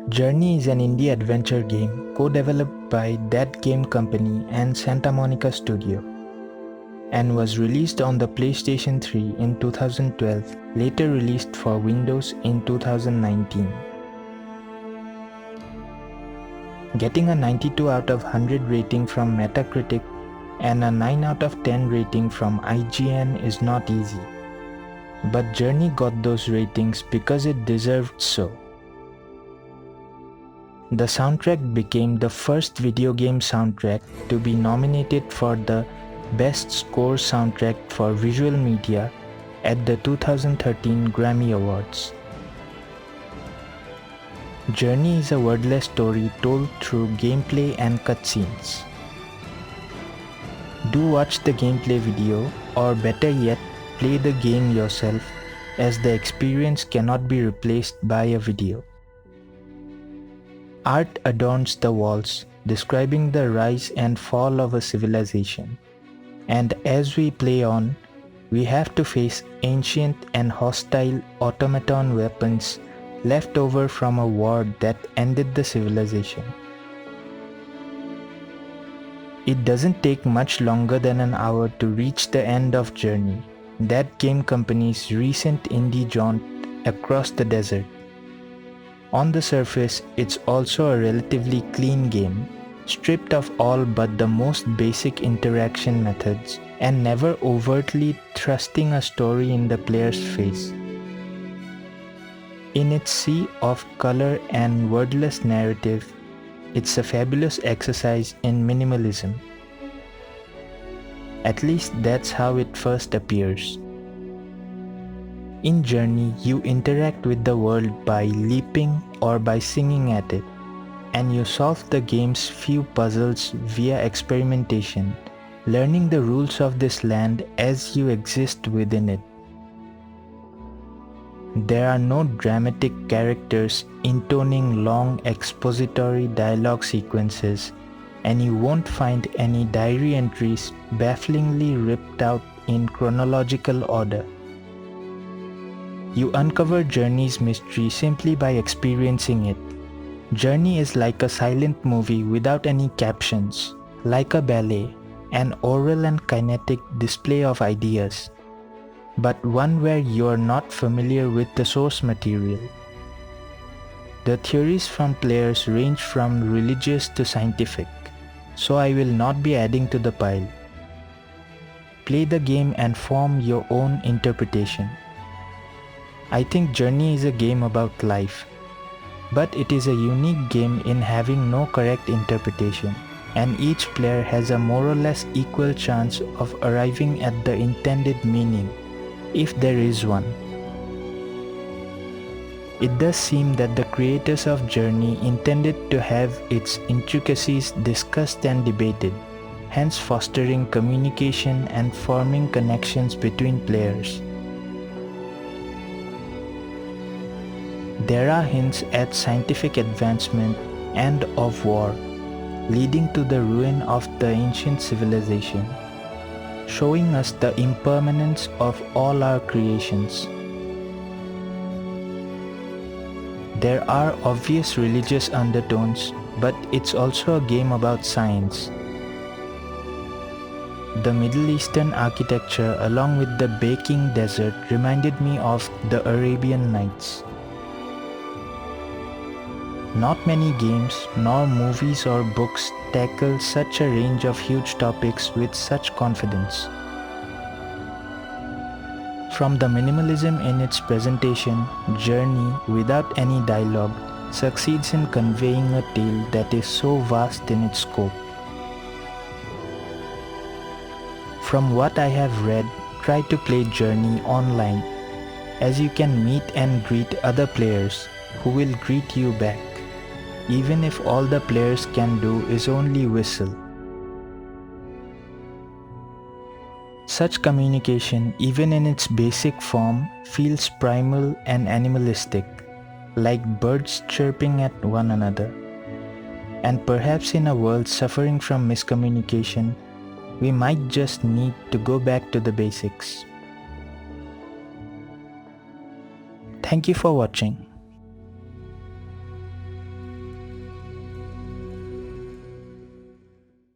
Journey is an indie adventure game co-developed by That Game Company and Santa Monica Studio, and was released on the PlayStation 3 in 2012, later released for Windows in 2019. Getting a 92 out of 100 rating from Metacritic and a 9 out of 10 rating from IGN is not easy. But Journey got those ratings because it deserved so. The soundtrack became the first video game soundtrack to be nominated for the Best Score Soundtrack for Visual Media at the 2013 Grammy Awards. Journey is a wordless story told through gameplay and cutscenes. Do watch the gameplay video, or better yet, play the game yourself, as the experience cannot be replaced by a video. Art adorns the walls, describing the rise and fall of a civilization. And as we play on, we have to face ancient and hostile automaton weapons left over from a war that ended the civilization. It doesn't take much longer than an hour to reach the end of Journey, That Game Company's recent indie jaunt across the desert. On the surface, it's also a relatively clean game, stripped of all but the most basic interaction methods and never overtly thrusting a story in the player's face. In its sea of color and wordless narrative, it's a fabulous exercise in minimalism. At least that's how it first appears. In Journey, you interact with the world by leaping or by singing at it, and you solve the game's few puzzles via experimentation, learning the rules of this land as you exist within it. There are no dramatic characters intoning long expository dialogue sequences, and you won't find any diary entries bafflingly ripped out in chronological order. You uncover Journey's mystery simply by experiencing it. Journey is like a silent movie without any captions, like a ballet, an oral and kinetic display of ideas, but one where you are not familiar with the source material. The theories from players range from religious to scientific, so I will not be adding to the pile. Play the game and form your own interpretation. I think Journey is a game about life, but it is a unique game in having no correct interpretation, and each player has a more or less equal chance of arriving at the intended meaning, if there is one. It does seem that the creators of Journey intended to have its intricacies discussed and debated, hence fostering communication and forming connections between players. There are hints at scientific advancement and of war, leading to the ruin of the ancient civilization, showing us the impermanence of all our creations. There are obvious religious undertones, but it's also a game about science. The Middle Eastern architecture along with the baking desert reminded me of the Arabian Nights. Not many games, nor movies or books tackle such a range of huge topics with such confidence. From the minimalism in its presentation, Journey, without any dialogue, succeeds in conveying a tale that is so vast in its scope. From what I have read, try to play Journey online, as you can meet and greet other players who will greet you back, even if all the players can do is only whistle. Such communication, even in its basic form, feels primal and animalistic, like birds chirping at one another. And perhaps in a world suffering from miscommunication, we might just need to go back to the basics. Thank you for watching.